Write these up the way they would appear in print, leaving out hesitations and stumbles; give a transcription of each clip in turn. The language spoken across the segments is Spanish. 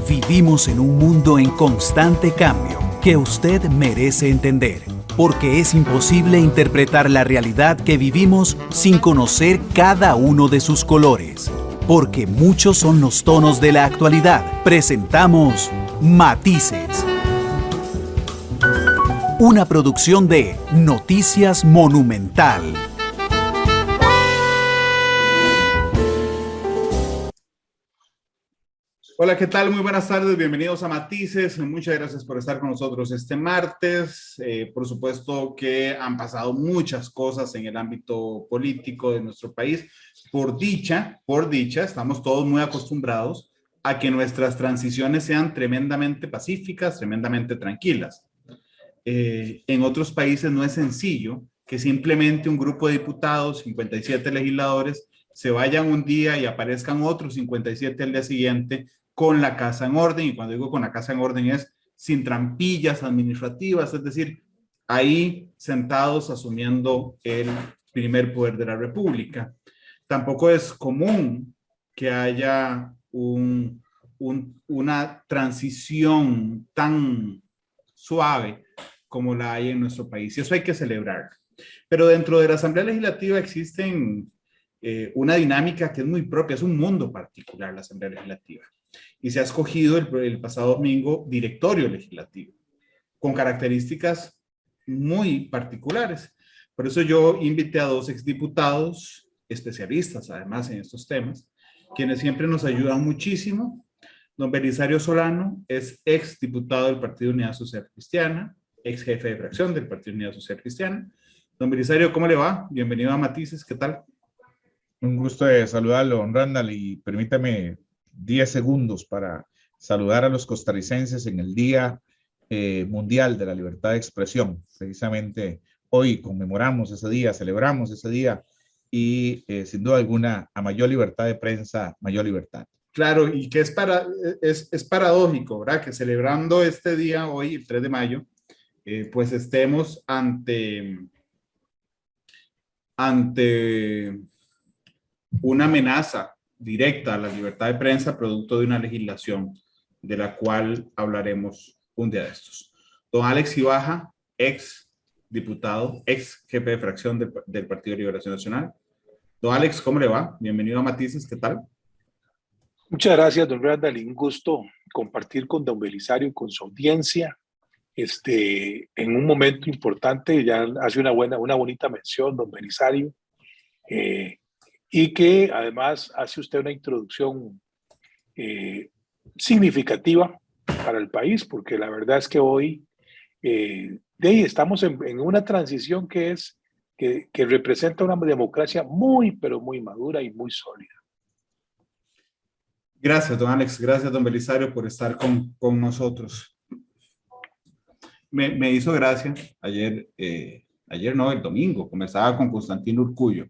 Vivimos en un mundo en constante cambio que usted merece entender, porque es imposible interpretar la realidad que vivimos sin conocer cada uno de sus colores. Porque muchos son los tonos de la actualidad. Presentamos Matices. Una producción de Noticias Monumental. Hola, ¿qué tal? Muy buenas tardes, bienvenidos a Matices. Muchas gracias por estar con nosotros este martes. Por supuesto que han pasado muchas cosas en el ámbito político de nuestro país. Por dicha, estamos todos muy acostumbrados a que nuestras transiciones sean tremendamente pacíficas, tremendamente tranquilas. En otros países no es sencillo que simplemente un grupo de diputados, 57 legisladores, se vayan un día y aparezcan otros 57 al día siguiente con la casa en orden, y cuando digo con la casa en orden es sin trampillas administrativas, es decir, ahí sentados asumiendo el primer poder de la República. Tampoco es común que haya una transición tan suave como la hay en nuestro país, y eso hay que celebrar. Pero dentro de la Asamblea Legislativa existen una dinámica que es muy propia, es un mundo particular la Asamblea Legislativa. Y se ha escogido el pasado domingo directorio legislativo, con características muy particulares. Por eso yo invité a dos exdiputados, especialistas además en estos temas, quienes siempre nos ayudan muchísimo. Don Belisario Solano es exdiputado del Partido Unidad Social Cristiana, ex jefe de fracción del Partido Unidad Social Cristiana. Don Belisario, ¿cómo le va? Bienvenido a Matices, ¿qué tal? Un gusto de saludarlo, don Randall, y permítame 10 segundos para saludar a los costarricenses en el Día Mundial de la Libertad de Expresión. Precisamente hoy conmemoramos ese día, celebramos ese día y sin duda alguna a mayor libertad de prensa, mayor libertad. Claro, y que es paradójico, ¿verdad? Que celebrando este día hoy, el 3 de mayo, pues estemos ante una amenaza directa a la libertad de prensa producto de una legislación de la cual hablaremos un día de estos. Don Alex Ibaja, ex diputado, ex jefe de fracción del Partido de Liberación Nacional. Don Alex, ¿cómo le va? Bienvenido a Matices, ¿qué tal? Muchas gracias, don Randall. Un gusto compartir con don Belisario y con su audiencia en un momento importante. Ya hace una bonita mención, don Belisario, y que además hace usted una introducción significativa para el país, porque la verdad es que hoy estamos en una transición que representa una democracia muy, pero muy madura y muy sólida. Gracias, don Alex. Gracias, don Belisario, por estar con nosotros. Me hizo gracia ayer no, el domingo, conversaba con Constantino Urcullo,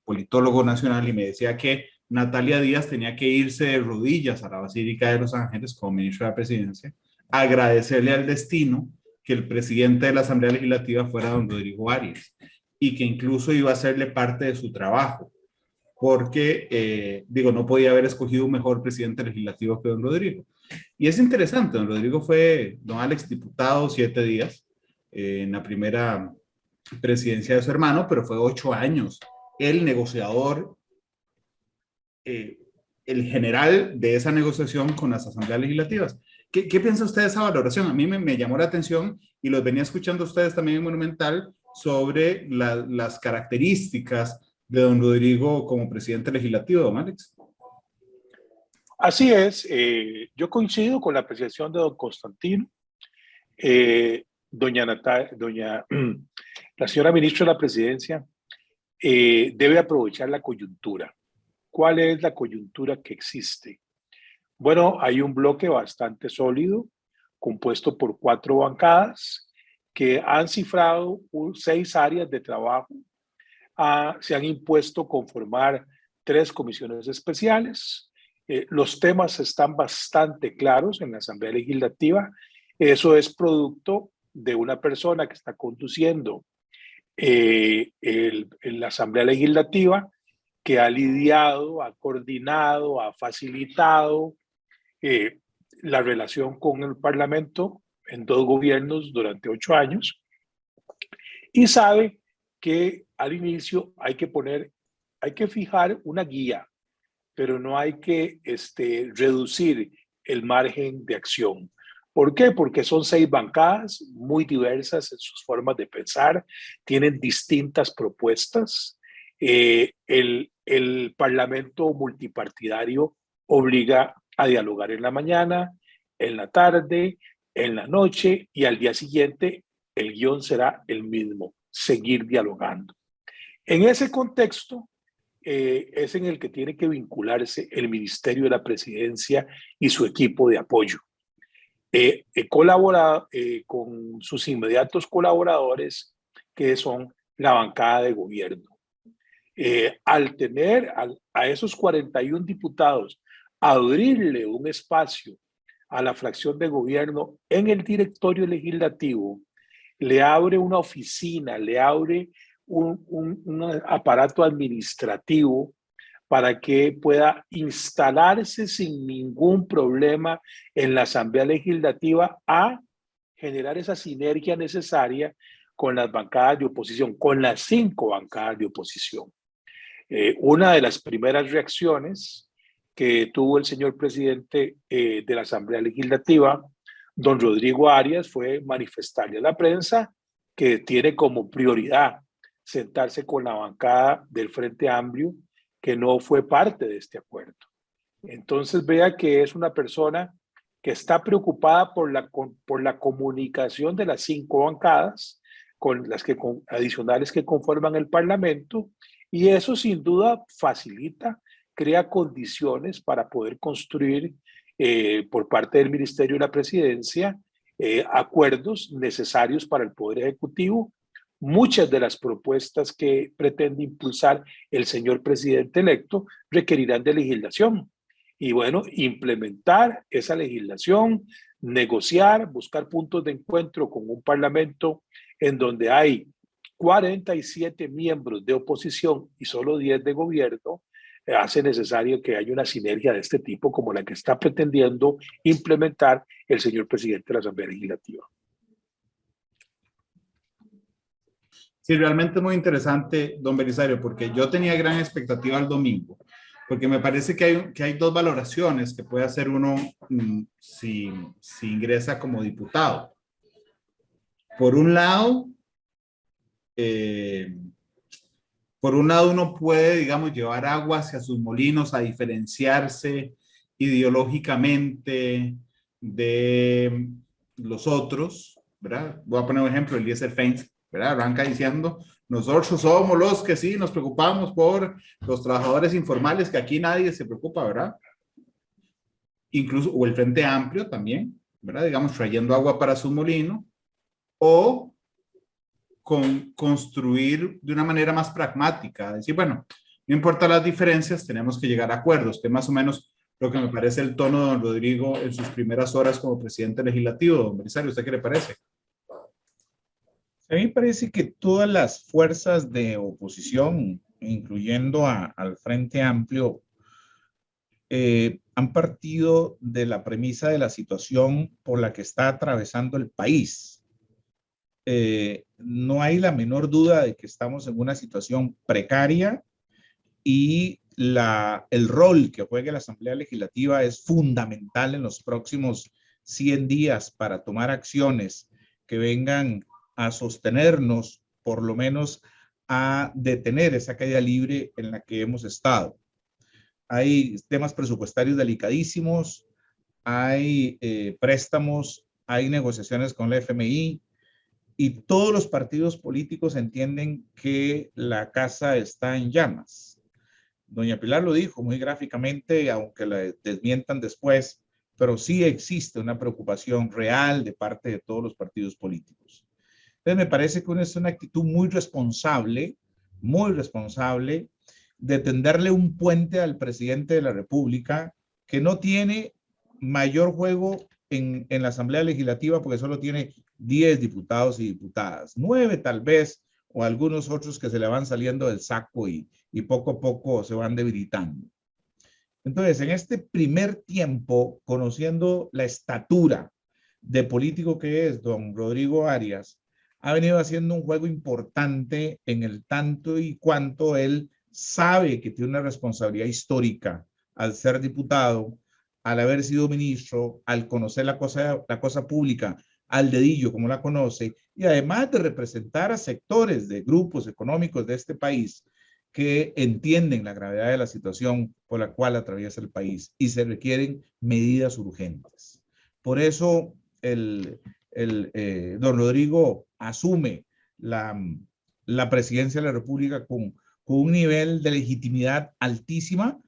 politólogo nacional, y me decía que Natalia Díaz tenía que irse de rodillas a la Basílica de Los Ángeles como ministra de la Presidencia, agradecerle al destino que el presidente de la Asamblea Legislativa fuera don Rodrigo Arias, y que incluso iba a hacerle parte de su trabajo, porque, no podía haber escogido un mejor presidente legislativo que don Rodrigo. Y es interesante, don Rodrigo fue, don Alex, diputado 7 días en la primera presidencia de su hermano, pero fue 8 años el negociador, el general de esa negociación con las asambleas legislativas. ¿Qué piensa usted de esa valoración? A mí me llamó la atención, y los venía escuchando ustedes también en Monumental, sobre las características de don Rodrigo como presidente legislativo, don Alex. Así es, yo coincido con la apreciación de don Constantino. La señora ministra de la Presidencia debe aprovechar la coyuntura. ¿Cuál es la coyuntura que existe? Bueno, hay un bloque bastante sólido, compuesto por 4 bancadas, que han cifrado 6 áreas de trabajo. Se han impuesto conformar 3 comisiones especiales. Los temas están bastante claros en la Asamblea Legislativa. Eso es producto de una persona que está conduciendo la Asamblea Legislativa, que ha lidiado, ha coordinado, ha facilitado la relación con el Parlamento en 2 gobiernos durante 8 años y sabe que al inicio hay que fijar una guía, pero no hay que reducir el margen de acción. ¿Por qué? Porque son 6 bancadas muy diversas en sus formas de pensar, tienen distintas propuestas. El Parlamento multipartidario obliga a dialogar en la mañana, en la tarde, en la noche y al día siguiente el guión será el mismo, seguir dialogando. En ese contexto es en el que tiene que vincularse el Ministerio de la Presidencia y su equipo de apoyo. He colaborado con sus inmediatos colaboradores, que son la bancada de gobierno. Al tener a esos 41 diputados, abrirle un espacio a la fracción de gobierno en el directorio legislativo, le abre una oficina, le abre un aparato administrativo para que pueda instalarse sin ningún problema en la Asamblea Legislativa a generar esa sinergia necesaria con las bancadas de oposición, con las 5 bancadas de oposición. Una de las primeras reacciones que tuvo el señor presidente de la Asamblea Legislativa, don Rodrigo Arias, fue manifestarle a la prensa que tiene como prioridad sentarse con la bancada del Frente Amplio, que no fue parte de este acuerdo. Entonces vea que es una persona que está preocupada por la comunicación de las 5 bancadas con las adicionales que conforman el Parlamento, y eso sin duda facilita, crea condiciones para poder construir por parte del Ministerio de la Presidencia acuerdos necesarios para el Poder Ejecutivo. Muchas de las propuestas que pretende impulsar el señor presidente electo requerirán de legislación. Y bueno, implementar esa legislación, negociar, buscar puntos de encuentro con un parlamento en donde hay 47 miembros de oposición y solo 10 de gobierno, hace necesario que haya una sinergia de este tipo como la que está pretendiendo implementar el señor presidente de la Asamblea Legislativa. Sí, realmente es muy interesante, don Belisario, porque yo tenía gran expectativa el domingo, porque me parece que hay 2 valoraciones que puede hacer uno si ingresa como diputado. Por un lado, uno puede, digamos, llevar agua hacia sus molinos a diferenciarse ideológicamente de los otros, ¿verdad? Voy a poner un ejemplo, Eliezer Feinstein, ¿verdad? Arranca diciendo, nosotros somos los que sí nos preocupamos por los trabajadores informales, que aquí nadie se preocupa, ¿verdad? Incluso, o el Frente Amplio también, ¿verdad? Digamos, trayendo agua para su molino, o construir de una manera más pragmática, decir, bueno, no importa las diferencias, tenemos que llegar a acuerdos, que es más o menos lo que me parece el tono de don Rodrigo en sus primeras horas como presidente legislativo. Don Belisario, ¿usted qué le parece? A mí me parece que todas las fuerzas de oposición, incluyendo al Frente Amplio, han partido de la premisa de la situación por la que está atravesando el país. No hay la menor duda de que estamos en una situación precaria y el rol que juegue la Asamblea Legislativa es fundamental en los próximos 100 días para tomar acciones que vengan a sostenernos, por lo menos a detener esa caída libre en la que hemos estado. Hay temas presupuestarios delicadísimos, hay préstamos, hay negociaciones con la FMI y todos los partidos políticos entienden que la casa está en llamas. Doña Pilar lo dijo muy gráficamente, aunque la desmientan después, pero sí existe una preocupación real de parte de todos los partidos políticos. Entonces me parece que es una actitud muy responsable de tenderle un puente al presidente de la República, que no tiene mayor juego en la Asamblea Legislativa porque solo tiene 10 diputados y diputadas, 9 tal vez o algunos otros que se le van saliendo del saco y poco a poco se van debilitando. Entonces, en este primer tiempo, conociendo la estatura de político que es don Rodrigo Arias, ha venido haciendo un juego importante en el tanto y cuanto él sabe que tiene una responsabilidad histórica al ser diputado, al haber sido ministro, al conocer la cosa pública al dedillo como la conoce, y además de representar a sectores de grupos económicos de este país que entienden la gravedad de la situación por la cual atraviesa el país y se requieren medidas urgentes. Por eso don Rodrigo asume la presidencia de la República con un nivel de legitimidad altísima,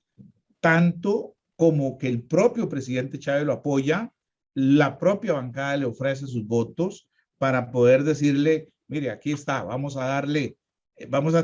tanto como que el propio presidente Chávez lo apoya, la propia bancada le ofrece sus votos para poder decirle, mire, aquí está, vamos a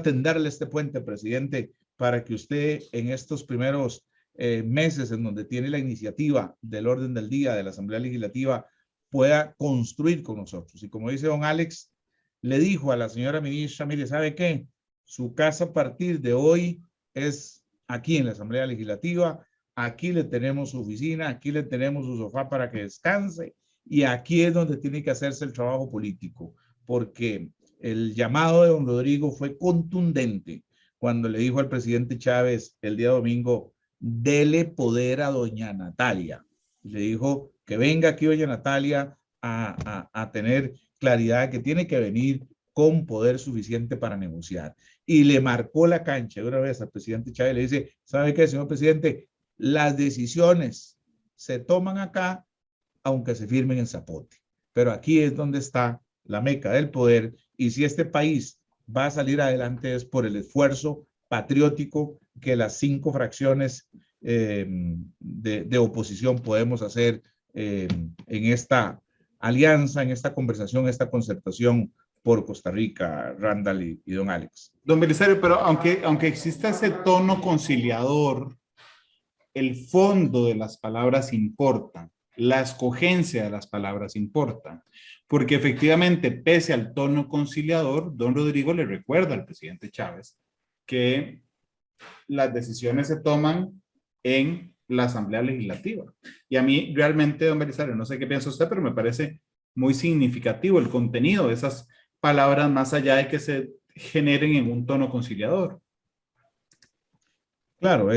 tenderle este puente, presidente, para que usted en estos primeros meses en donde tiene la iniciativa del orden del día de la Asamblea Legislativa pueda construir con nosotros. Y como dice don Alex, le dijo a la señora ministra, mire, ¿sabe qué? Su casa a partir de hoy es aquí en la Asamblea Legislativa, aquí le tenemos su oficina, aquí le tenemos su sofá para que descanse y aquí es donde tiene que hacerse el trabajo político, porque el llamado de don Rodrigo fue contundente cuando le dijo al presidente Chávez el día domingo, dele poder a doña Natalia. Le dijo que venga aquí doña Natalia a tener claridad, que tiene que venir con poder suficiente para negociar. Y le marcó la cancha de una vez al presidente Chávez, le dice, ¿sabe qué, señor presidente? Las decisiones se toman acá, aunque se firmen en Zapote. Pero aquí es donde está la meca del poder, y si este país va a salir adelante es por el esfuerzo patriótico que las 5 fracciones de oposición podemos hacer en esta alianza, en esta conversación, esta concertación por Costa Rica, Randall y don Alex. Don Belisario, pero aunque exista ese tono conciliador, el fondo de las palabras importa, la escogencia de las palabras importa, porque efectivamente, pese al tono conciliador, don Rodrigo le recuerda al presidente Chávez que las decisiones se toman en la Asamblea Legislativa. Y a mí realmente, don Belisario, no sé qué piensa usted, pero me parece muy significativo el contenido de esas palabras, más allá de que se generen en un tono conciliador. Claro,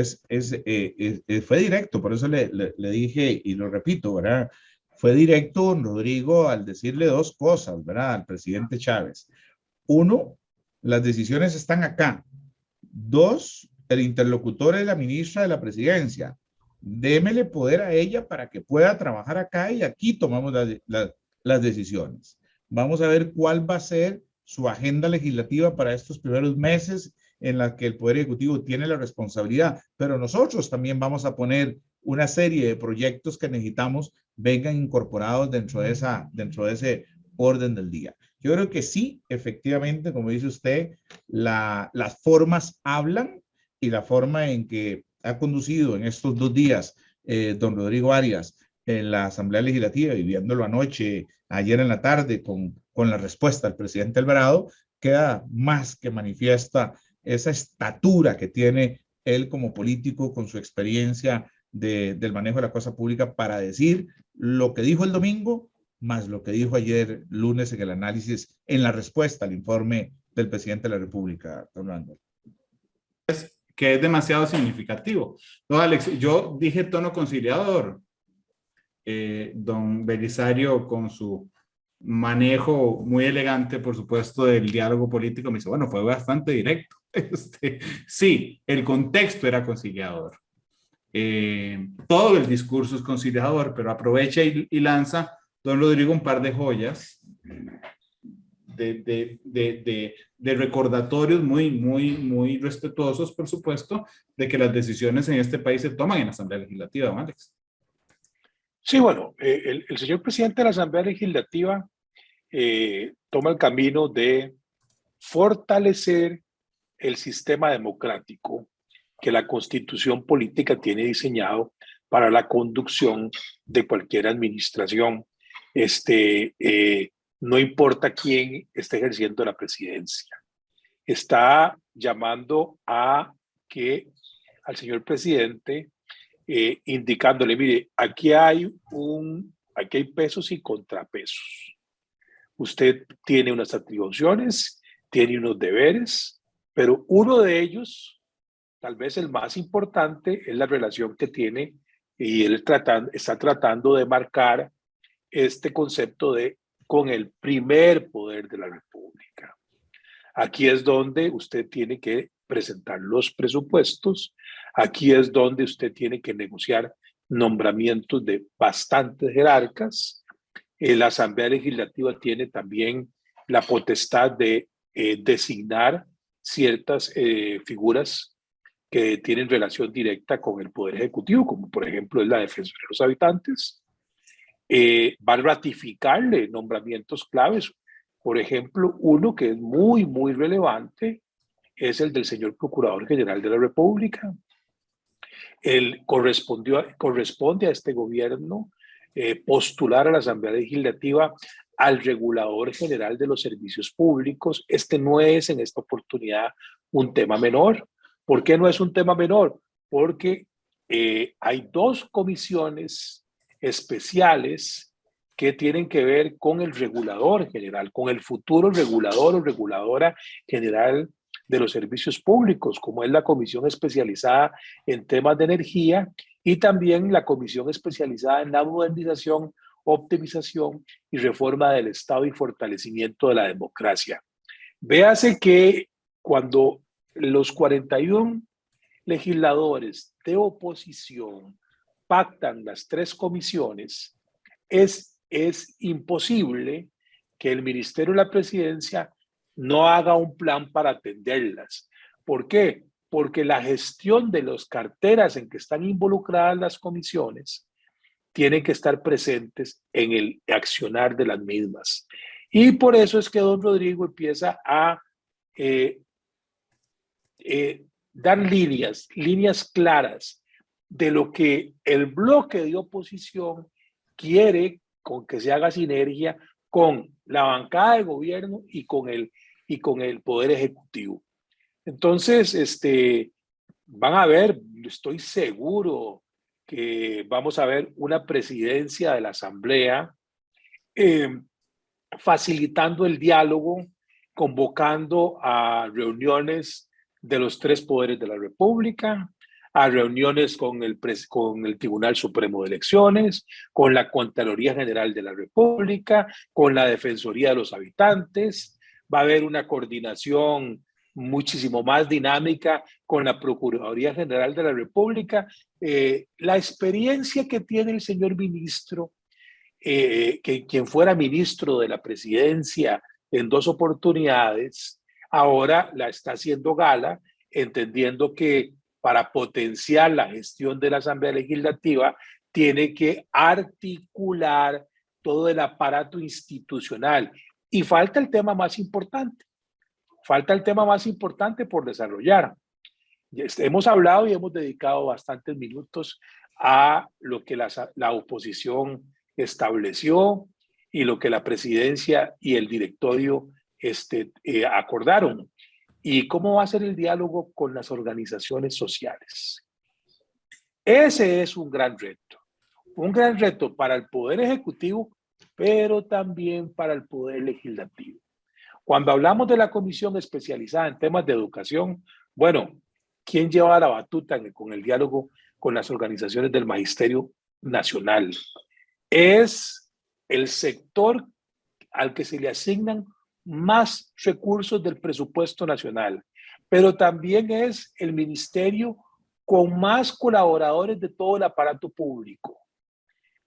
fue directo, por eso le dije y lo repito, ¿verdad? Fue directo don Rodrigo al decirle 2 cosas, ¿verdad? Al presidente Chávez. 1, las decisiones están acá. 2, el interlocutor es la ministra de la presidencia. Démele poder a ella para que pueda trabajar acá y aquí tomamos las decisiones. Vamos a ver cuál va a ser su agenda legislativa para estos primeros meses en la que el Poder Ejecutivo tiene la responsabilidad, pero nosotros también vamos a poner una serie de proyectos que necesitamos vengan incorporados dentro de ese orden del día. Yo creo que sí, efectivamente, como dice usted, las formas hablan y la forma en que ha conducido en estos 2 días don Rodrigo Arias en la Asamblea Legislativa y viéndolo anoche, ayer en la tarde con la respuesta del presidente Alvarado, queda más que manifiesta esa estatura que tiene él como político con su experiencia del manejo de la cosa pública para decir lo que dijo el domingo más lo que dijo ayer lunes en el análisis, en la respuesta al informe del presidente de la República, don Randall. Que es demasiado significativo. No, Alex, yo dije tono conciliador. Don Belisario, con su manejo muy elegante, por supuesto, del diálogo político, me dice, bueno, fue bastante directo. Sí, el contexto era conciliador. Todo el discurso es conciliador, pero aprovecha y lanza don Rodrigo un par de joyas de recordatorios muy respetuosos, por supuesto, de que las decisiones en este país se toman en la Asamblea Legislativa, don Alex. Sí, bueno, el señor presidente de la Asamblea Legislativa toma el camino de fortalecer el sistema democrático que la Constitución política tiene diseñado para la conducción de cualquier administración. No importa quién esté ejerciendo la presidencia. está llamando al señor presidente, indicándole, mire, aquí hay pesos y contrapesos. Usted tiene unas atribuciones, tiene unos deberes, pero uno de ellos, tal vez el más importante, es la relación que tiene, y él está tratando de marcar este concepto con el primer poder de la República. Aquí es donde usted tiene que presentar los presupuestos, aquí es donde usted tiene que negociar nombramientos de bastantes jerarcas. La Asamblea Legislativa tiene también la potestad de designar ciertas figuras que tienen relación directa con el Poder Ejecutivo, como por ejemplo es la Defensoría de los Habitantes. Va a ratificarle nombramientos claves. Por ejemplo, uno que es muy, muy relevante es el del señor Procurador General de la República. Él corresponde a este gobierno postular a la Asamblea Legislativa al Regulador General de los Servicios Públicos. Este no es en esta oportunidad un tema menor. ¿Por qué no es un tema menor? Porque hay dos comisiones especiales que tienen que ver con el regulador general, con el futuro regulador o reguladora general de los servicios públicos, como es la comisión especializada en temas de energía y también la comisión especializada en la modernización, optimización y reforma del Estado y fortalecimiento de la democracia. Véase que cuando los 41 legisladores de oposición pactan las tres comisiones, es imposible que el Ministerio de la Presidencia no haga un plan para atenderlas. ¿Por qué? Porque la gestión de las carteras en que están involucradas las comisiones tienen que estar presentes en el accionar de las mismas. Y por eso es que don Rodrigo empieza a dar líneas claras de lo que el bloque de oposición quiere con que se haga sinergia con la bancada de gobierno y con el Poder Ejecutivo. Entonces, van a ver, estoy seguro que vamos a ver una presidencia de la Asamblea facilitando el diálogo, convocando a reuniones de los tres poderes de la República, a reuniones con el Tribunal Supremo de Elecciones, con la Contraloría General de la República, con la Defensoría de los Habitantes. Va a haber una coordinación muchísimo más dinámica con la Procuraduría General de la República. La experiencia que tiene el señor ministro, quien fuera ministro de la presidencia en dos oportunidades, ahora la está haciendo gala, entendiendo que para potenciar la gestión de la Asamblea Legislativa tiene que articular todo el aparato institucional. Y falta el tema más importante. Falta el tema más importante por desarrollar. Hemos hablado y hemos dedicado bastantes minutos a lo que la oposición estableció y lo que la presidencia y el directorio acordaron. ¿Y cómo va a ser el diálogo con las organizaciones sociales? Ese es un gran reto para el Poder Ejecutivo, pero también para el Poder Legislativo. Cuando hablamos de la comisión especializada en temas de educación, bueno, ¿quién lleva la batuta con el diálogo con las organizaciones del Magisterio Nacional? Es el sector al que se le asignan más recursos del presupuesto nacional, pero también es el ministerio con más colaboradores de todo el aparato público.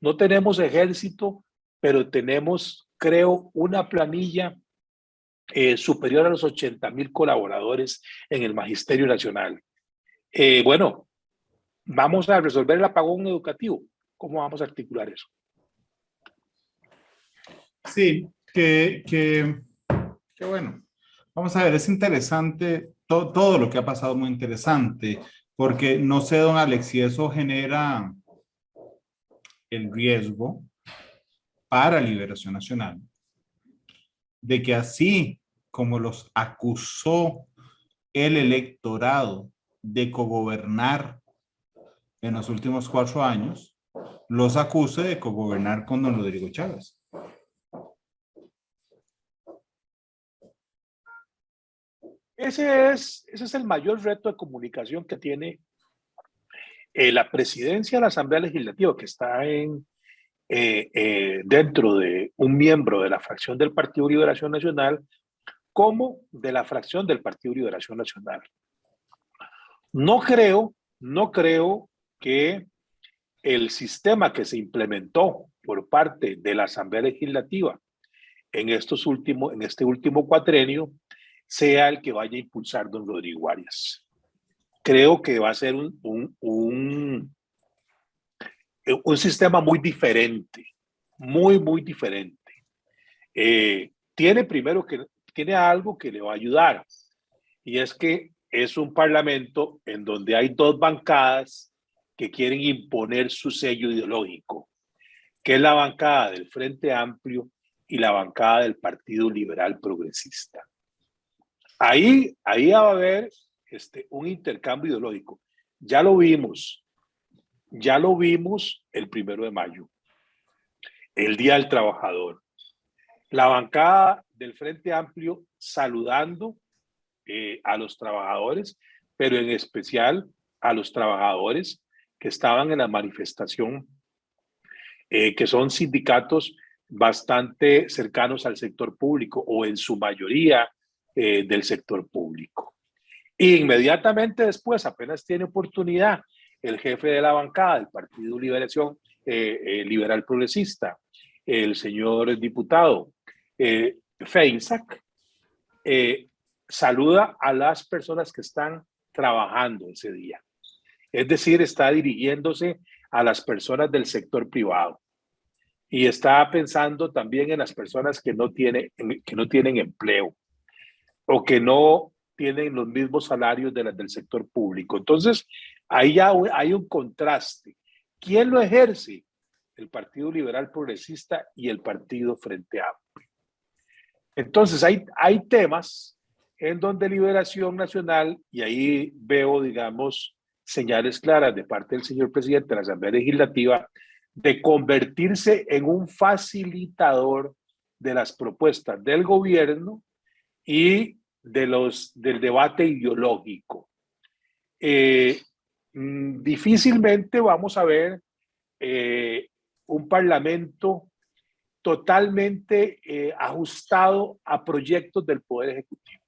No tenemos ejército, pero tenemos, creo, una planilla superior a los 80,000 colaboradores en el Magisterio Nacional. Bueno, vamos a resolver el apagón educativo. ¿Cómo vamos a articular eso? Sí, que bueno. Vamos a ver, es interesante, todo lo que ha pasado, muy interesante, porque no sé, don Alex, si eso genera el riesgo para Liberación Nacional de que así como los acusó el electorado de cogobernar en los últimos 4 años, los acuse de cogobernar con don Rodrigo Chávez. Ese es el mayor reto de comunicación que tiene la presidencia de la Asamblea Legislativa, que está dentro de un miembro de la fracción del Partido Liberación Nacional, como de la fracción del Partido Liberación Nacional. No creo que el sistema que se implementó por parte de la Asamblea Legislativa en este último cuatrenio sea el que vaya a impulsar don Rodrigo Arias. Creo que va a ser un sistema muy diferente, muy diferente. Tiene algo que le va a ayudar, y es que es un parlamento en donde hay 2 bancadas que quieren imponer su sello ideológico, que es la bancada del Frente Amplio y la bancada del Partido Liberal Progresista. Ahí va a haber un intercambio ideológico. Ya lo vimos el 1 de mayo, el Día del Trabajador. La bancada del Frente Amplio saludando a los trabajadores, pero en especial a los trabajadores que estaban en la manifestación, que son sindicatos bastante cercanos al sector público, o en su mayoría del sector público. Y inmediatamente después, apenas tiene oportunidad, el jefe de la bancada del Partido Liberación Liberal Progresista, el señor diputado Feinsack, saluda a las personas que están trabajando ese día. Es decir, está dirigiéndose a las personas del sector privado y está pensando también en las personas que no tienen empleo o que no tienen los mismos salarios de las del sector público. Entonces, ahí ya hay un contraste. ¿Quién lo ejerce? El Partido Liberal Progresista y el Partido Frente Amplio. Entonces, hay temas en donde Liberación Nacional, y ahí veo, digamos, señales claras de parte del señor presidente de la Asamblea Legislativa, de convertirse en un facilitador de las propuestas del gobierno y del debate ideológico. Difícilmente vamos a ver un parlamento totalmente ajustado a proyectos del Poder Ejecutivo.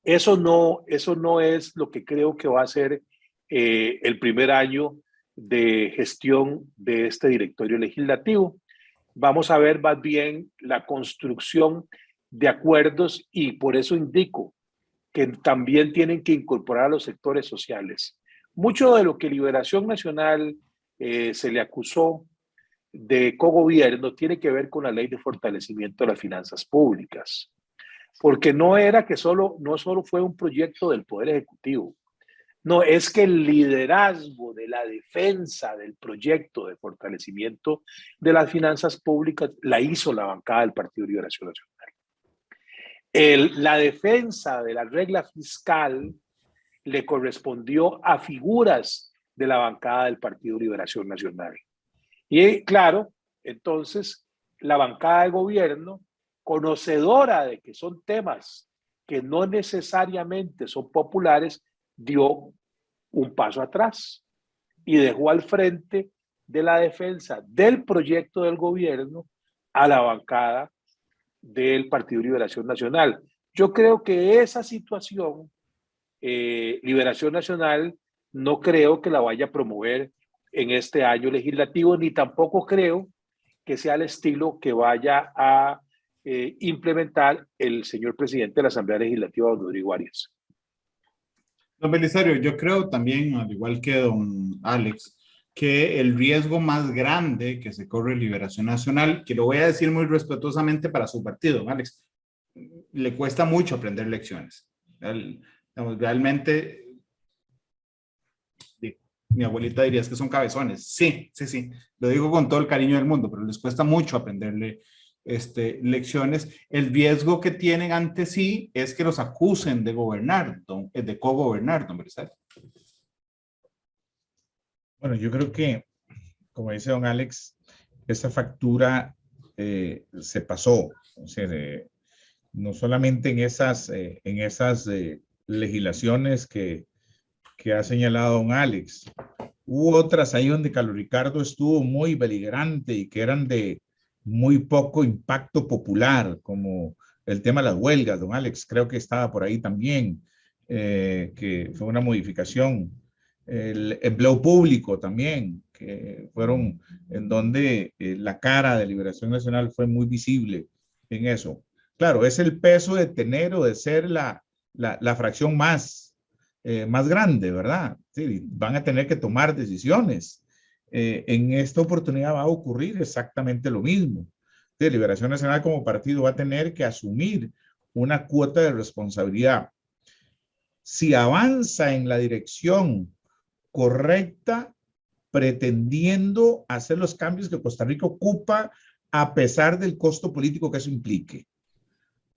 Eso no es lo que creo que va a ser el primer año de gestión de este directorio legislativo. Vamos a ver más bien la construcción de acuerdos, y por eso indico que también tienen que incorporar a los sectores sociales. Mucho de lo que Liberación Nacional se le acusó de cogobierno tiene que ver con la ley de fortalecimiento de las finanzas públicas, porque no solo fue un proyecto del Poder Ejecutivo, no, es que el liderazgo de la defensa del proyecto de fortalecimiento de las finanzas públicas la hizo la bancada del Partido Liberación Nacional. La defensa de la regla fiscal le correspondió a figuras de la bancada del Partido Liberación Nacional. Y claro, entonces la bancada de gobierno, conocedora de que son temas que no necesariamente son populares, dio un paso atrás y dejó al frente de la defensa del proyecto del gobierno a la bancada del Partido Liberación Nacional. Yo creo que esa situación, Liberación Nacional, no creo que la vaya a promover en este año legislativo, ni tampoco creo que sea el estilo que vaya a implementar el señor presidente de la Asamblea Legislativa, don Rodrigo Arias. Don Belisario, yo creo también, al igual que don Alex, que el riesgo más grande que se corre Liberación Nacional, que lo voy a decir muy respetuosamente para su partido, don Alex, le cuesta mucho aprender lecciones. Realmente, mi abuelita diría es que son cabezones. Sí, lo digo con todo el cariño del mundo, pero les cuesta mucho aprenderle lecciones. El riesgo que tienen ante sí es que los acusen de gobernar, de cogobernar, don Belisario. Bueno, yo creo que, como dice don Alex, esa factura se pasó. O sea, no solamente en esas legislaciones que ha señalado don Alex. Hubo otras ahí donde Carlos Ricardo estuvo muy beligerante y que eran de muy poco impacto popular, como el tema de las huelgas. Don Alex creo que estaba por ahí también, que fue una modificación. El empleo público también, que fueron en donde la cara de Liberación Nacional fue muy visible en eso. Claro, es el peso de tener o de ser la fracción más grande, ¿verdad? Sí, van a tener que tomar decisiones. En esta oportunidad va a ocurrir exactamente lo mismo. Sí, Liberación Nacional como partido va a tener que asumir una cuota de responsabilidad. Si avanza en la dirección correcta, pretendiendo hacer los cambios que Costa Rica ocupa a pesar del costo político que eso implique.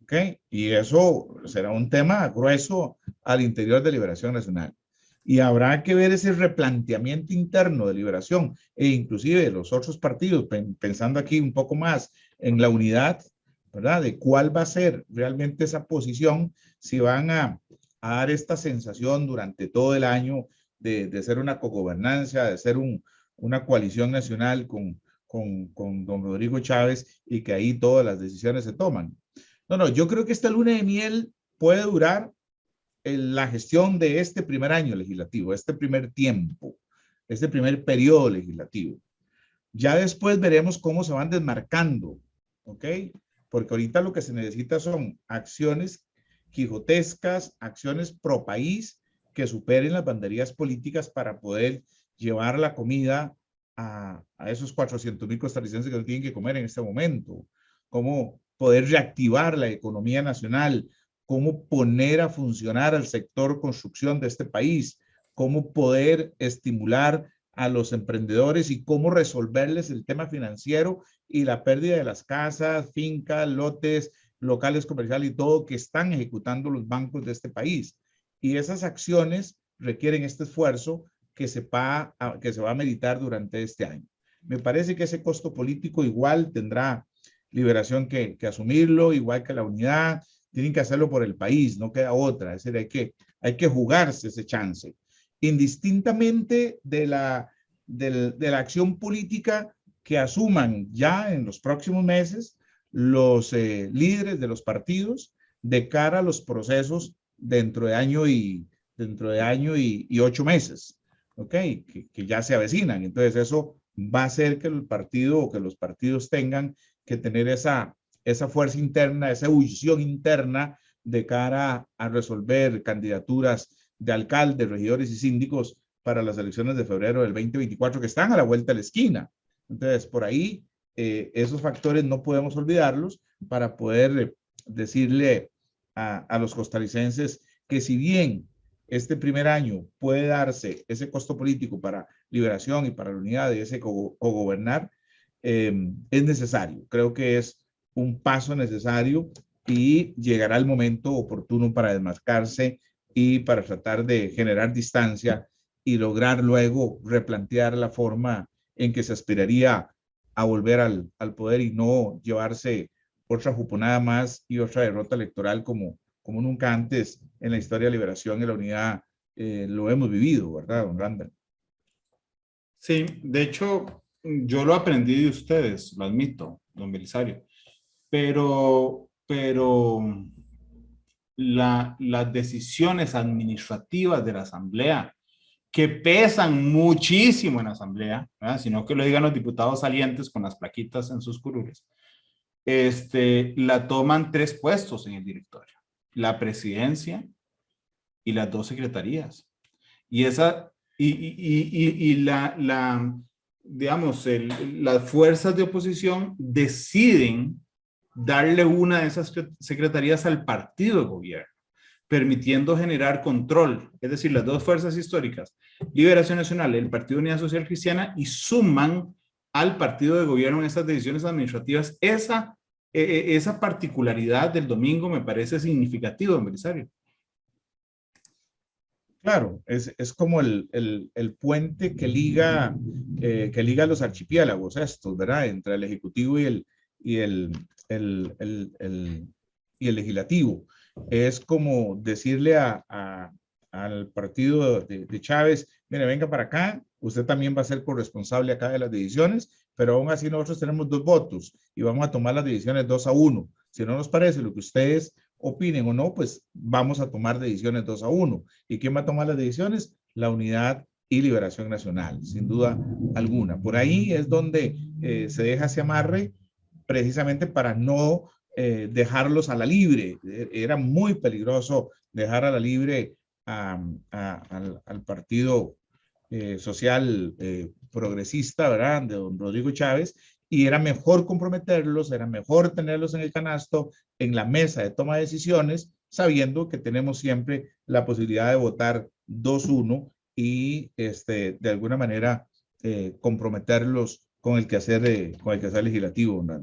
¿Ok? Y eso será un tema grueso al interior de Liberación Nacional. Y habrá que ver ese replanteamiento interno de Liberación e inclusive de los otros partidos, pensando aquí un poco más en la unidad, ¿verdad? De cuál va a ser realmente esa posición, si van a dar esta sensación durante todo el año de ser una cogobernanza, de ser una coalición nacional con don Rodrigo Chávez y que ahí todas las decisiones se toman. No, yo creo que esta luna de miel puede durar la gestión de este primer año legislativo, este primer tiempo, este primer periodo legislativo. Ya después veremos cómo se van desmarcando, ¿ok? Porque ahorita lo que se necesita son acciones quijotescas, acciones pro país que superen las banderías políticas para poder llevar la comida a esos 400,000 costarricenses que no tienen que comer en este momento. Cómo poder reactivar la economía nacional, cómo poner a funcionar al sector construcción de este país, cómo poder estimular a los emprendedores y cómo resolverles el tema financiero y la pérdida de las casas, fincas, lotes, locales comerciales y todo que están ejecutando los bancos de este país. Y esas acciones requieren este esfuerzo que se va a meditar durante este año. Me parece que ese costo político igual tendrá Liberación que asumirlo, igual que la unidad. Tienen que hacerlo por el país, no queda otra. Es decir, hay que jugarse ese chance. Indistintamente de la acción política que asuman ya en los próximos meses los líderes de los partidos de cara a los procesos dentro de año y 8 meses, ¿ok? Que ya se avecinan. Entonces eso va a hacer que el partido o que los partidos tengan que tener esa fuerza interna, esa ebullición interna de cara a resolver candidaturas de alcaldes, regidores y síndicos para las elecciones de febrero del 2024 que están a la vuelta de la esquina. Entonces, por ahí, esos factores no podemos olvidarlos para poder decirle a los costarricenses que si bien este primer año puede darse ese costo político para Liberación y para la unidad de ese cogobernar, es necesario. Creo que es un paso necesario y llegará el momento oportuno para desmarcarse y para tratar de generar distancia y lograr luego replantear la forma en que se aspiraría a volver al poder y no llevarse otra juponada más y otra derrota electoral como nunca antes en la historia de Liberación y la unidad lo hemos vivido, ¿verdad, don Randall? Sí, de hecho, yo lo aprendí de ustedes, lo admito, don Belisario, pero las decisiones administrativas de la Asamblea, que pesan muchísimo en la Asamblea, ¿verdad? Sino que lo digan los diputados salientes con las plaquitas en sus curules, la toman 3 puestos en el directorio, la presidencia y las 2 secretarías. Y digamos, las fuerzas de oposición deciden darle una de esas secretarías al partido de gobierno, permitiendo generar control. Es decir, las 2 fuerzas históricas, Liberación Nacional y el Partido Unidad Social Cristiana, y suman al partido de gobierno en esas decisiones administrativas. Esa Esa particularidad del domingo me parece significativo, empresario. Claro, es como el puente que liga los archipiélagos estos, ¿verdad? Entre el Ejecutivo y el, y el Legislativo. Es como decirle al partido de Chávez, mire, venga para acá, usted también va a ser corresponsable acá de las decisiones, pero aún así nosotros tenemos 2 votos y vamos a tomar las decisiones 2-1. Si no nos parece lo que ustedes opinen o no, pues vamos a tomar decisiones 2-1. ¿Y quién va a tomar las decisiones? La Unidad y Liberación Nacional, sin duda alguna. Por ahí es donde se deja ese amarre precisamente para no dejarlos a la libre. Era muy peligroso dejar a la libre al Partido Social Progresista, ¿verdad? De don Rodrigo Chávez, y era mejor comprometerlos, era mejor tenerlos en el canasto, en la mesa de toma de decisiones, sabiendo que tenemos siempre la posibilidad de votar 2-1 y de alguna manera comprometerlos con el quehacer legislativo, ¿no?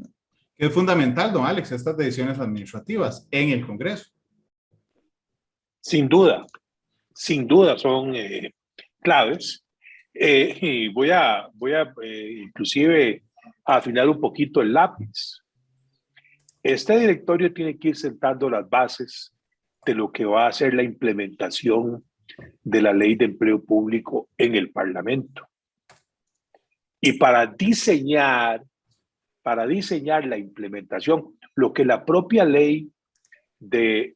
Es fundamental, don Alex, estas decisiones administrativas en el Congreso. Sin duda son claves. Y voy a inclusive afinar un poquito el lápiz. Este directorio tiene que ir sentando las bases de lo que va a ser la implementación de la Ley de Empleo Público en el Parlamento. Y para diseñar la implementación, lo que la propia Ley de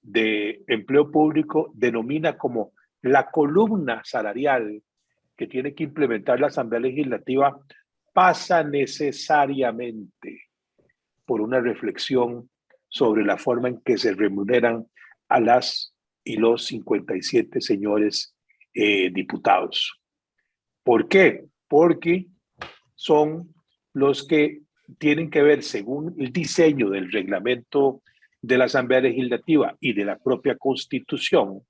Empleo Público denomina como la columna salarial que tiene que implementar la Asamblea Legislativa, pasa necesariamente por una reflexión sobre la forma en que se remuneran a las y los 57 señores diputados. ¿Por qué? Porque son los que tienen que ver, según el diseño del reglamento de la Asamblea Legislativa y de la propia Constitución,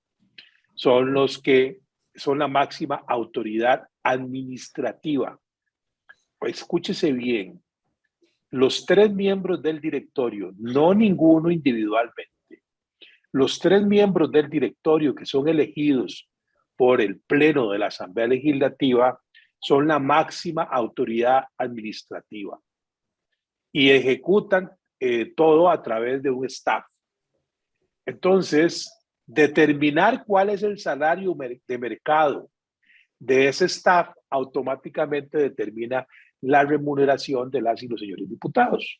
son los que son la máxima autoridad administrativa. Escúchese bien, los 3 miembros del directorio, no ninguno individualmente, los 3 miembros del directorio que son elegidos por el Pleno de la Asamblea Legislativa son la máxima autoridad administrativa y ejecutan todo a través de un staff. Entonces, determinar cuál es el salario de mercado de ese staff automáticamente determina la remuneración de las y los señores diputados.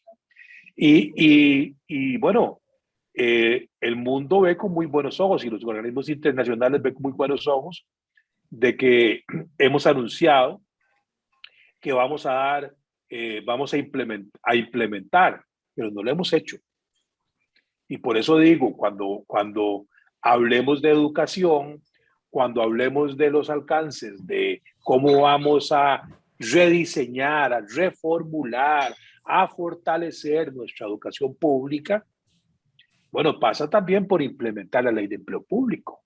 Y bueno, el mundo ve con muy buenos ojos y los organismos internacionales ven con muy buenos ojos de que hemos anunciado que vamos a implementar, pero no lo hemos hecho. Y por eso digo, cuando hablemos de educación, cuando hablemos de los alcances, de cómo vamos a rediseñar, a reformular, a fortalecer nuestra educación pública, bueno, pasa también por implementar la Ley de Empleo Público.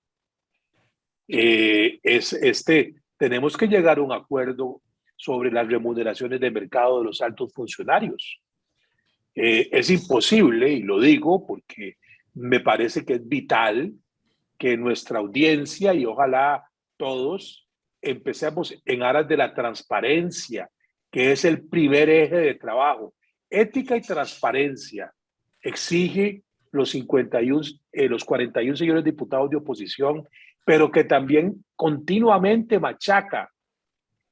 Tenemos que llegar a un acuerdo sobre las remuneraciones de mercado de los altos funcionarios. Es imposible, y lo digo porque me parece que es vital que nuestra audiencia y ojalá todos empecemos en aras de la transparencia, que es el primer eje de trabajo. Ética y transparencia exige los 41 señores diputados de oposición, pero que también continuamente machaca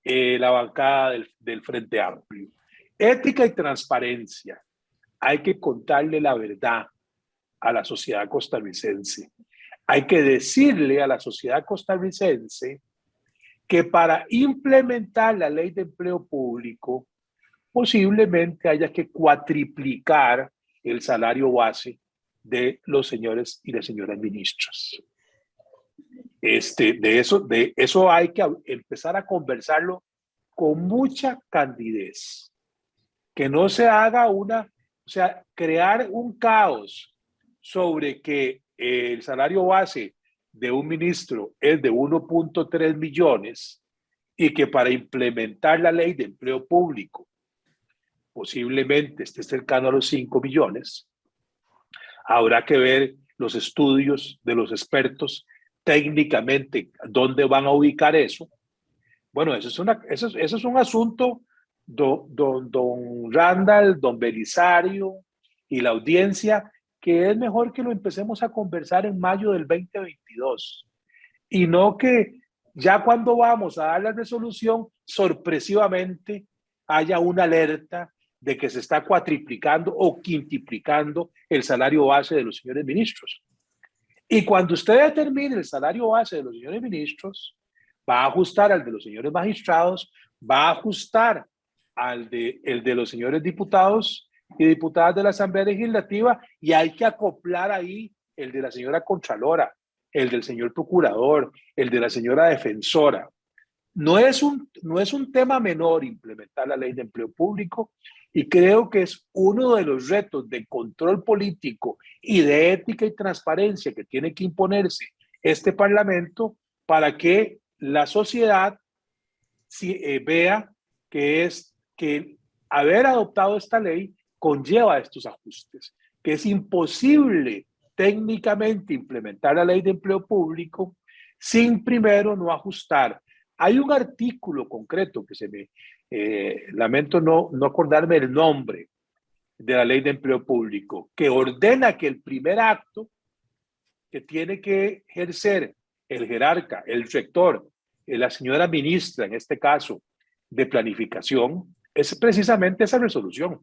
la bancada del Frente Amplio. Ética y transparencia. Hay que contarle la verdad a la sociedad costarricense. Hay que decirle a la sociedad costarricense que para implementar la Ley de Empleo Público posiblemente haya que cuatriplicar el salario base de los señores y las señoras ministras. De eso hay que empezar a conversarlo con mucha candidez. Que no se haga crear un caos sobre que el salario base de un ministro es de 1.3 millones y que para implementar la Ley de Empleo Público posiblemente esté cercano a los 5 millones. Habrá que ver los estudios de los expertos técnicamente dónde van a ubicar eso. Bueno, eso es un asunto, don Randall, don Belisario y la audiencia, que es mejor que lo empecemos a conversar en mayo del 2022 y no que ya cuando vamos a dar la resolución, sorpresivamente haya una alerta de que se está cuatriplicando o quintuplicando el salario base de los señores ministros. Y cuando usted determine el salario base de los señores ministros, va a ajustar al de los señores magistrados, va a ajustar el de los señores diputados y diputadas de la Asamblea Legislativa, y hay que acoplar ahí el de la señora Contralora, el del señor Procurador, el de la señora Defensora. No es un tema menor implementar la ley de empleo público, y creo que es uno de los retos de control político y de ética y transparencia que tiene que imponerse este Parlamento para que la sociedad vea que haber adoptado esta ley conlleva estos ajustes, que es imposible técnicamente implementar la ley de empleo público sin primero no ajustar. Hay un artículo concreto que lamento no acordarme el nombre de la ley de empleo público, que ordena que el primer acto que tiene que ejercer el jerarca, el rector, la señora ministra, en este caso, de planificación, es precisamente esa resolución.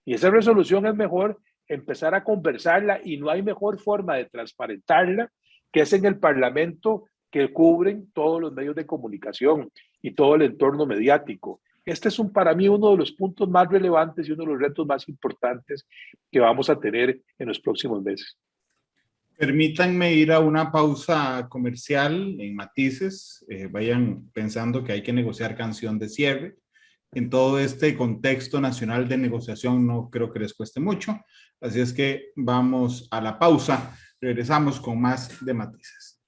Y esa resolución es mejor empezar a conversarla, y no hay mejor forma de transparentarla que es en el Parlamento, que cubren todos los medios de comunicación y todo el entorno mediático. Este es para mí uno de los puntos más relevantes y uno de los retos más importantes que vamos a tener en los próximos meses. Permítanme ir a una pausa comercial en Matices. Vayan pensando que hay que negociar canción de cierre. En todo este contexto nacional de negociación no creo que les cueste mucho. Así es que vamos a la pausa. Regresamos con más de Matices.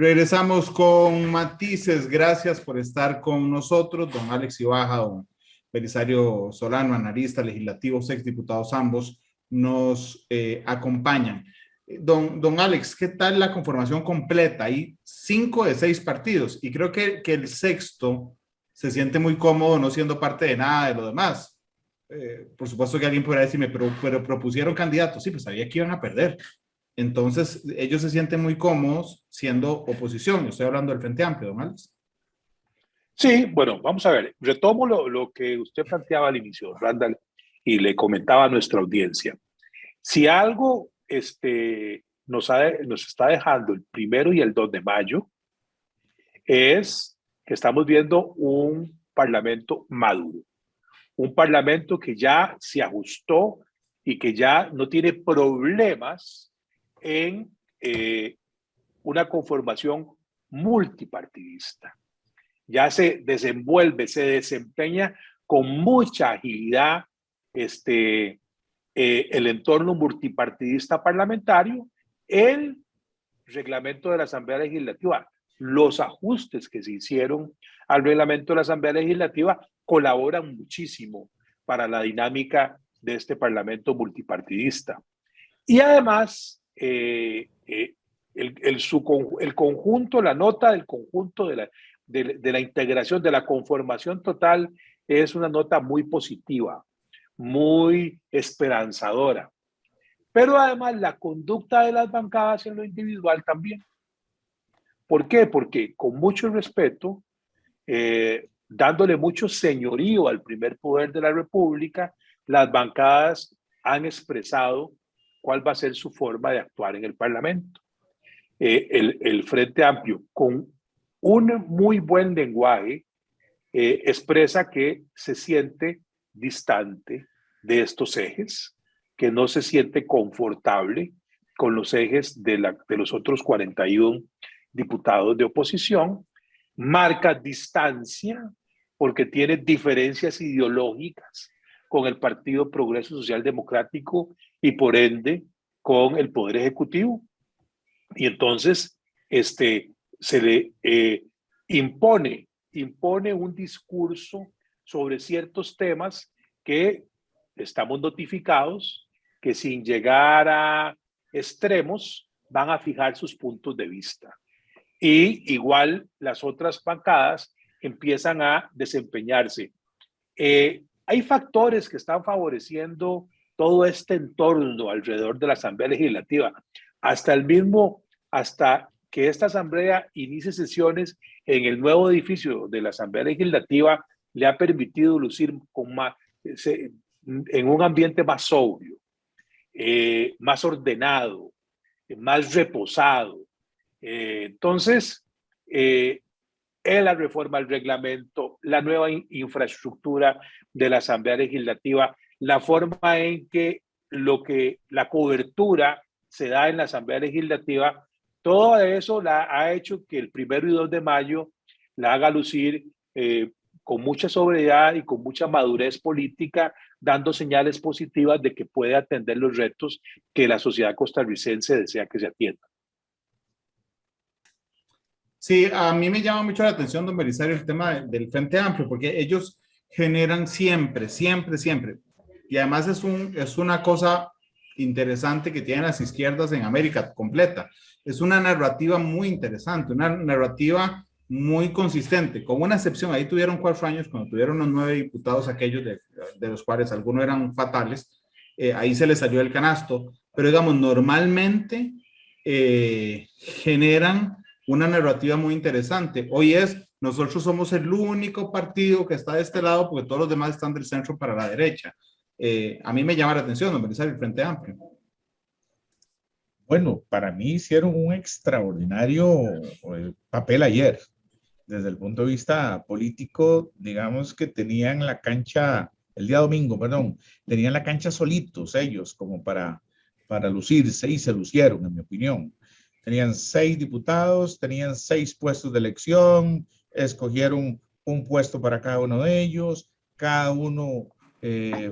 Regresamos con Matices. Gracias por estar con nosotros. Don Alex Ibaja, don Belisario Solano, analista legislativo, exdiputados ambos, nos acompañan. Don Alex, ¿qué tal la conformación completa? Hay 5 de 6 partidos y creo que el sexto se siente muy cómodo no siendo parte de nada de lo demás. Por supuesto que alguien podrá decirme, pero propusieron candidatos. Sí, pues sabía que iban a perder. Entonces, ellos se sienten muy cómodos siendo oposición. Estoy hablando del Frente Amplio, don Alex. Sí, bueno, vamos a ver. Retomo lo que usted planteaba al inicio, Randall, y le comentaba a nuestra audiencia. Si algo nos está dejando el 1 y el 2 de mayo, es que estamos viendo un parlamento maduro. Un parlamento que ya se ajustó y que ya no tiene problemas en una conformación multipartidista. Ya se desenvuelve, se desempeña con mucha agilidad el entorno multipartidista parlamentario, el reglamento de la Asamblea Legislativa, los ajustes que se hicieron al reglamento de la Asamblea Legislativa colaboran muchísimo para la dinámica de este parlamento multipartidista. Y además, el conjunto, la nota del conjunto de la integración, de la conformación total, es una nota muy positiva, muy esperanzadora. Pero además la conducta de las bancadas en lo individual también. ¿Por qué? Porque con mucho respeto, dándole mucho señorío al primer poder de la República, las bancadas han expresado cuál va a ser su forma de actuar en el Parlamento. El Frente Amplio, con un muy buen lenguaje, expresa que se siente distante de estos ejes, que no se siente confortable con los ejes de los otros 41 diputados de oposición, marca distancia porque tiene diferencias ideológicas con el Partido Progreso Social Democrático y por ende con el Poder Ejecutivo. Y entonces se le impone un discurso sobre ciertos temas que estamos notificados que sin llegar a extremos van a fijar sus puntos de vista. Y igual las otras bancadas empiezan a desempeñarse. Hay factores que están favoreciendo todo este entorno alrededor de la Asamblea Legislativa. Hasta que esta Asamblea inicie sesiones en el nuevo edificio de la Asamblea Legislativa, le ha permitido lucir en un ambiente más sobrio, más ordenado, más reposado. Entonces, la reforma al reglamento, la nueva infraestructura de la Asamblea Legislativa, la forma en que la cobertura se da en la Asamblea Legislativa, todo eso ha hecho que el 1 y 2 de mayo la haga lucir con mucha sobriedad y con mucha madurez política, dando señales positivas de que puede atender los retos que la sociedad costarricense desea que se atiendan. Sí, a mí me llama mucho la atención, don Belisario, el tema del Frente Amplio, porque ellos generan siempre, y además es una cosa interesante que tienen las izquierdas en América completa. Es una narrativa muy interesante, una narrativa muy consistente, con una excepción. Ahí tuvieron 4 años, cuando tuvieron los 9 diputados aquellos, de los cuales algunos eran fatales, ahí se les salió el canasto, pero digamos, normalmente generan una narrativa muy interesante. Hoy nosotros somos el único partido que está de este lado, porque todos los demás están del centro para la derecha. A mí me llama la atención, don Belisario, el Frente Amplio. Bueno, para mí hicieron un extraordinario papel ayer. Desde el punto de vista político, digamos que tenían la cancha, el día domingo, perdón, tenían la cancha solitos ellos como para lucirse, y se lucieron, en mi opinión. Tenían 6 diputados, tenían 6 puestos de elección, escogieron un puesto para cada uno de ellos, cada uno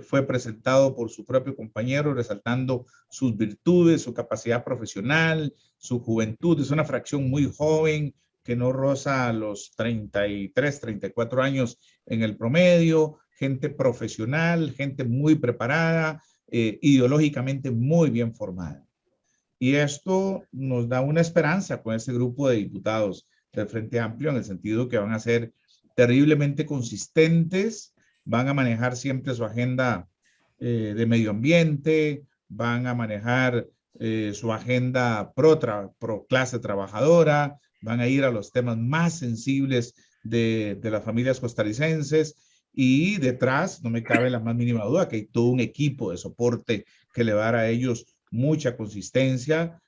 fue presentado por su propio compañero, resaltando sus virtudes, su capacidad profesional, su juventud. Es una fracción muy joven que no roza los 33, 34 años en el promedio, gente profesional, gente muy preparada, ideológicamente muy bien formada. Y esto nos da una esperanza con ese grupo de diputados del Frente Amplio, en el sentido que van a ser terriblemente consistentes, van a manejar siempre su agenda de medio ambiente, van a manejar su agenda pro clase trabajadora, van a ir a los temas más sensibles de las familias costarricenses, y detrás, no me cabe la más mínima duda, que hay todo un equipo de soporte que le va a dar a ellos mucha consistencia.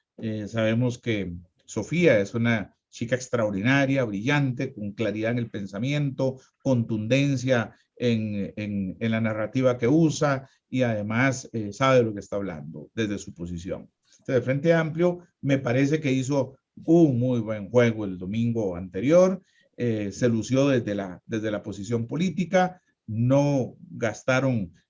Sabemos que Sofía es una chica extraordinaria, brillante, con claridad en el pensamiento, contundencia en la narrativa que usa, y además sabe de lo que está hablando desde su posición. Entonces, el Frente Amplio me parece que hizo un muy buen juego el domingo anterior, se lució desde la posición política, no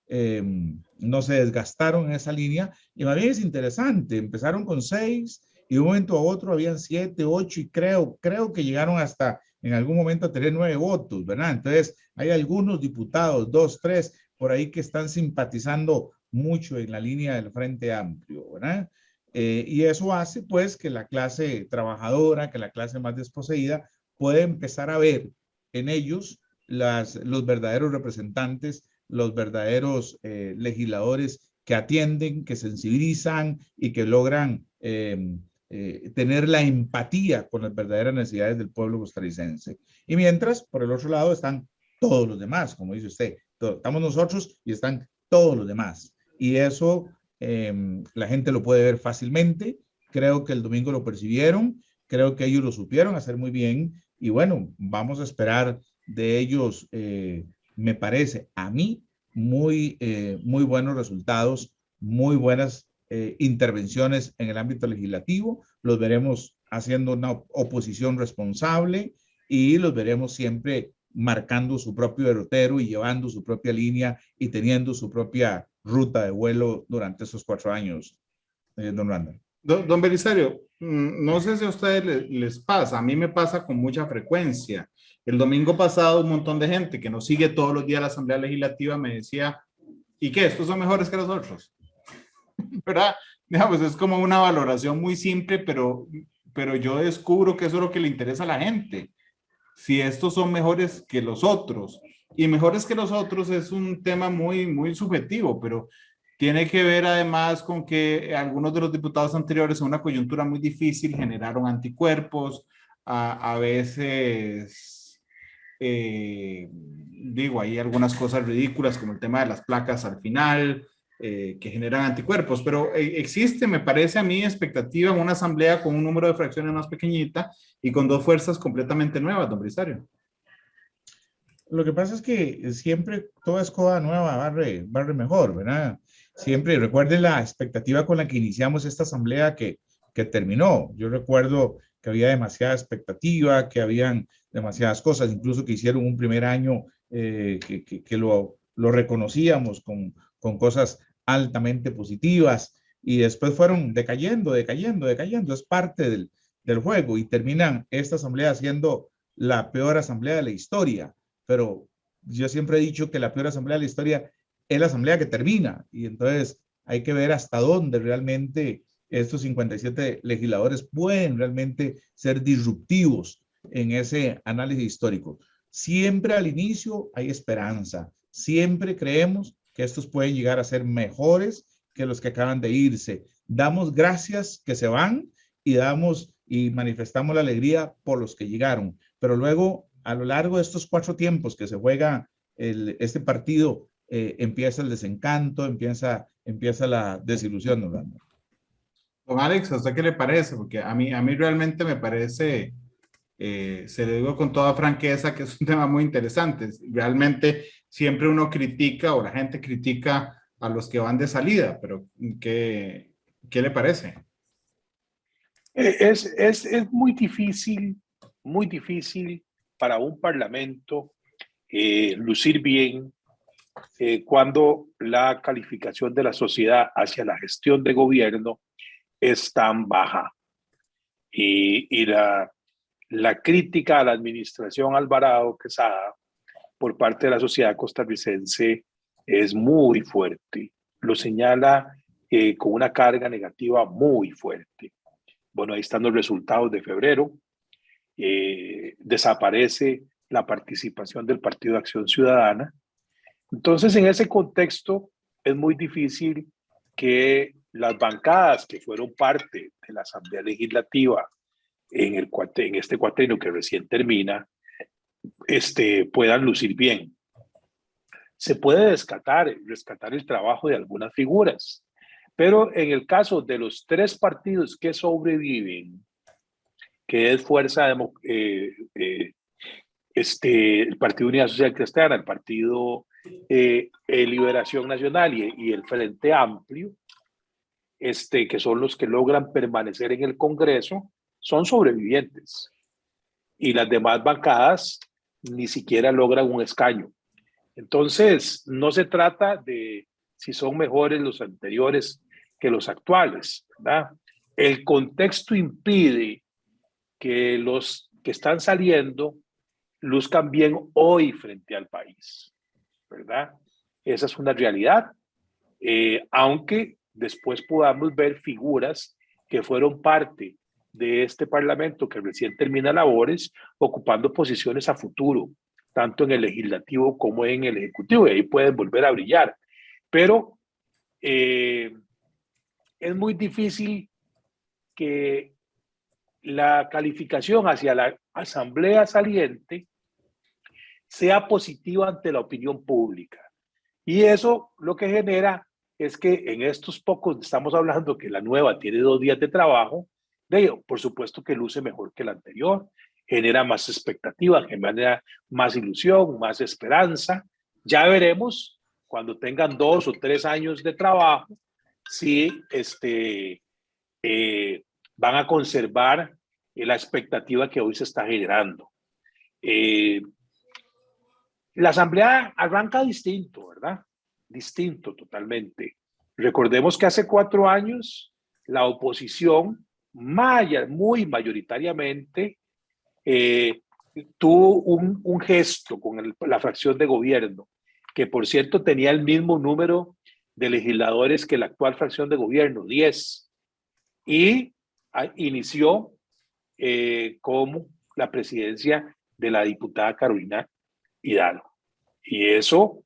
se desgastaron en esa línea, y más bien es interesante, empezaron con 6 y de un momento a otro habían 7, 8 y creo que llegaron hasta en algún momento a tener 9 votos, ¿verdad? Entonces hay algunos diputados, 2, 3 por ahí, que están simpatizando mucho en la línea del Frente Amplio, ¿verdad? Y eso hace pues que la clase trabajadora, que la clase más desposeída, puede empezar a ver en ellos los verdaderos representantes, los verdaderos legisladores que atienden, que sensibilizan y que logran tener la empatía con las verdaderas necesidades del pueblo costarricense. Y mientras, por el otro lado, están todos los demás, como dice usted. Estamos nosotros y están todos los demás. Y eso la gente lo puede ver fácilmente. Creo que el domingo lo percibieron. Creo que ellos lo supieron hacer muy bien. Y bueno, vamos a esperar de ellos, me parece a mí, muy buenos resultados muy buenas intervenciones en el ámbito legislativo, los veremos haciendo una oposición responsable y los veremos siempre marcando su propio derrotero y llevando su propia línea y teniendo su propia ruta de vuelo durante esos 4 años, don Randall. Don Belisario, no sé si a ustedes les pasa, a mí me pasa con mucha frecuencia. El domingo pasado un montón de gente que nos sigue todos los días la Asamblea Legislativa me decía, ¿y qué? ¿Estos son mejores que los otros? ¿Verdad? Digamos, es como una valoración muy simple, pero yo descubro que eso es lo que le interesa a la gente. Si estos son mejores que los otros. Y mejores que los otros es un tema muy, muy subjetivo, pero tiene que ver además con que algunos de los diputados anteriores en una coyuntura muy difícil generaron anticuerpos, a veces, digo, hay algunas cosas ridículas como el tema de las placas al final, que generan anticuerpos, pero existe, me parece a mí, expectativa en una asamblea con un número de fracciones más pequeñita y con 2 fuerzas completamente nuevas, don Brisario. Lo que pasa es que siempre toda escoba nueva barre mejor, ¿verdad? Siempre recuerden la expectativa con la que iniciamos esta asamblea que terminó. Yo recuerdo que había demasiada expectativa, que habían demasiadas cosas, incluso que hicieron un primer año que lo reconocíamos con cosas altamente positivas y después fueron decayendo. Es parte del juego y terminan esta asamblea siendo la peor asamblea de la historia. Pero yo siempre he dicho que la peor asamblea de la historia es la asamblea que termina y entonces hay que ver hasta dónde realmente estos 57 legisladores pueden realmente ser disruptivos en ese análisis histórico. Siempre al inicio hay esperanza, siempre creemos que estos pueden llegar a ser mejores que los que acaban de irse. Damos gracias que se van y manifestamos la alegría por los que llegaron, pero luego a lo largo de estos 4 tiempos que se juega este partido, empieza el desencanto, empieza la desilusión, ¿no? Don Alex, ¿a usted qué le parece? Porque a mí realmente me parece, se lo digo con toda franqueza, que es un tema muy interesante. Realmente siempre uno critica o la gente critica a los que van de salida, pero ¿qué le parece? Es muy difícil para un parlamento lucir bien cuando la calificación de la sociedad hacia la gestión de gobierno es tan baja y la crítica a la administración Alvarado Quesada por parte de la sociedad costarricense es muy fuerte, lo señala con una carga negativa muy fuerte. Bueno, ahí están los resultados de febrero. Desaparece la participación del Partido de Acción Ciudadana. Entonces, en ese contexto, es muy difícil que las bancadas que fueron parte de la Asamblea Legislativa en este cuatrienio que recién termina, puedan lucir bien. Se puede rescatar el trabajo de algunas figuras, pero en el caso de los 3 partidos que sobreviven, que es el Partido Unidad Social Cristiana, el Partido Liberación Nacional y el Frente Amplio, que son los que logran permanecer en el Congreso, son sobrevivientes. Y las demás bancadas ni siquiera logran un escaño. Entonces, no se trata de si son mejores los anteriores que los actuales, ¿verdad? El contexto impide que los que están saliendo luzcan bien hoy frente al país, ¿verdad? Esa es una realidad, aunque después podamos ver figuras que fueron parte de este parlamento que recién termina labores, ocupando posiciones a futuro, tanto en el legislativo como en el ejecutivo, y ahí pueden volver a brillar. Pero es muy difícil que la calificación hacia la asamblea saliente sea positiva ante la opinión pública. Y eso lo que genera es que en estos pocos, estamos hablando que la nueva tiene 2 días de trabajo, por supuesto que luce mejor que la anterior, genera más expectativa, genera más ilusión, más esperanza. Ya veremos cuando tengan 2 o 3 años de trabajo si van a conservar la expectativa que hoy se está generando. La asamblea arranca distinto, ¿verdad? Distinto totalmente. Recordemos que hace 4 años la oposición, muy mayoritariamente, tuvo un gesto con la fracción de gobierno, que por cierto tenía el mismo número de legisladores que la actual fracción de gobierno, 10, y inició como la presidencia de la diputada Carolina Hidalgo. Y eso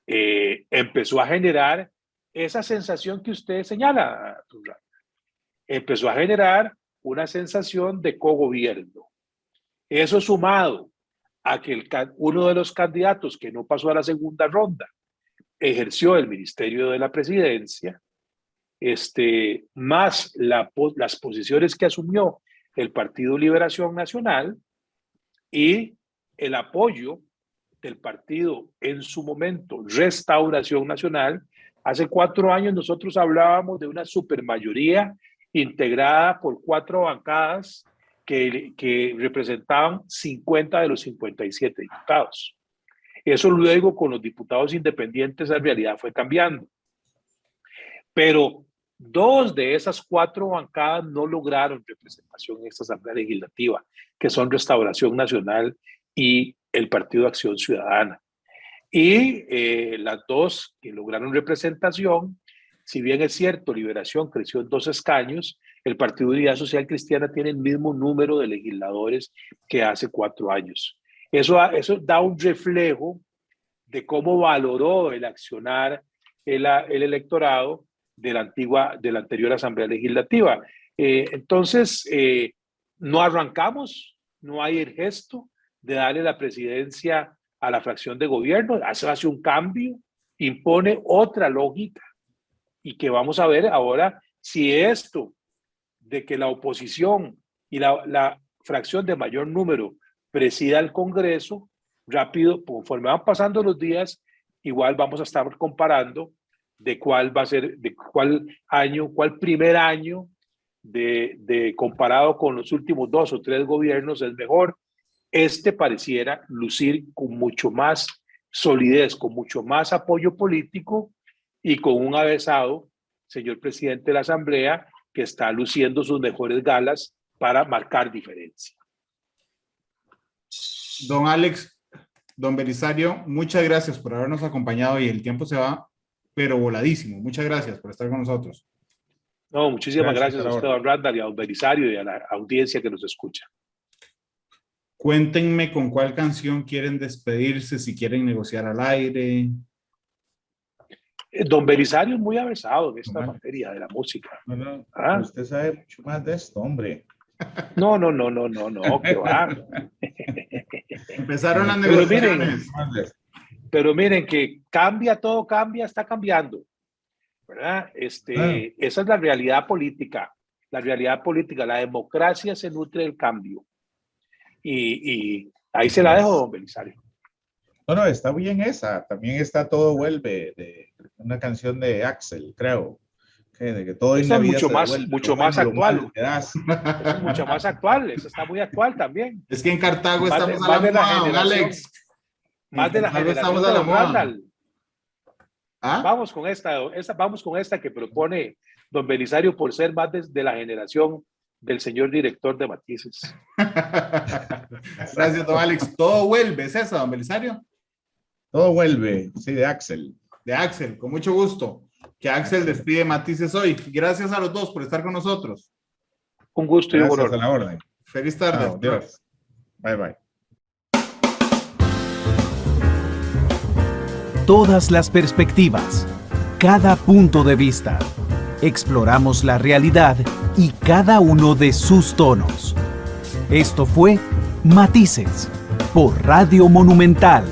empezó a generar esa sensación que usted señala, empezó a generar una sensación de cogobierno. Eso sumado a que uno de los candidatos que no pasó a la segunda ronda ejerció el ministerio de la presidencia, más las posiciones que asumió el Partido Liberación Nacional y el apoyo del partido en su momento Restauración Nacional. Hace 4 años nosotros hablábamos de una supermayoría integrada por 4 bancadas que representaban 50 de los 57 diputados. Eso luego con los diputados independientes en realidad fue cambiando. Pero 2 de esas 4 bancadas no lograron representación en esta Asamblea Legislativa, que son Restauración Nacional y el Partido Acción Ciudadana. Y las 2 que lograron representación, si bien es cierto, Liberación creció en 2 escaños, el Partido de Unidad Social Cristiana tiene el mismo número de legisladores que hace 4 años. Eso da un reflejo de cómo valoró el accionar el electorado de la anterior Asamblea Legislativa. Entonces, no arrancamos, no hay el gesto de darle la presidencia a la fracción de gobierno, hace un cambio, impone otra lógica, y que vamos a ver ahora si esto de que la oposición y la fracción de mayor número presida el Congreso, rápido, conforme van pasando los días, igual vamos a estar comparando de cuál va a ser, de cuál primer año comparado con los últimos 2 o 3 gobiernos es mejor. Pareciera lucir con mucho más solidez, con mucho más apoyo político y con un avesado, señor presidente de la Asamblea, que está luciendo sus mejores galas para marcar diferencia. Don Alex, don Belisario, muchas gracias por habernos acompañado y el tiempo se va, pero voladísimo. Muchas gracias por estar con nosotros. No, muchísimas gracias a usted, don Randall, y a don Belisario y a la audiencia que nos escucha. Cuéntenme con cuál canción quieren despedirse, si quieren negociar al aire. Don Belisario es muy aversado en esta materia de la música. No, usted sabe mucho más de esto, hombre. No, que va. Empezaron las negociaciones. Pero miren que todo cambia, está cambiando, ¿verdad? Esa es la realidad política. La realidad política, la democracia se nutre del cambio. Y ahí se la dejo, don Belisario. No, está bien esa. También está Todo Vuelve, de una canción de Axel, creo. De que todo es mucho más actual. Es mucho más actual. Eso está muy actual también. Es que en Cartago estamos a la moda, Alex. Más de la generación de don Randall. ¿Ah? Vamos con esta que propone don Belisario por ser más de la generación del señor director de Matices. Gracias, don Alex. Todo vuelve, ¿es esa, don Belisario? Todo vuelve, sí, de Axel. De Axel, con mucho gusto. Que Axel despide Matices hoy. Gracias a los dos por estar con nosotros. Un gusto y un honor. Gracias a la orden. Feliz tarde. Adiós. Bye, bye. Todas las perspectivas, cada punto de vista. Exploramos la realidad y cada uno de sus tonos. Esto fue Matices por Radio Monumental.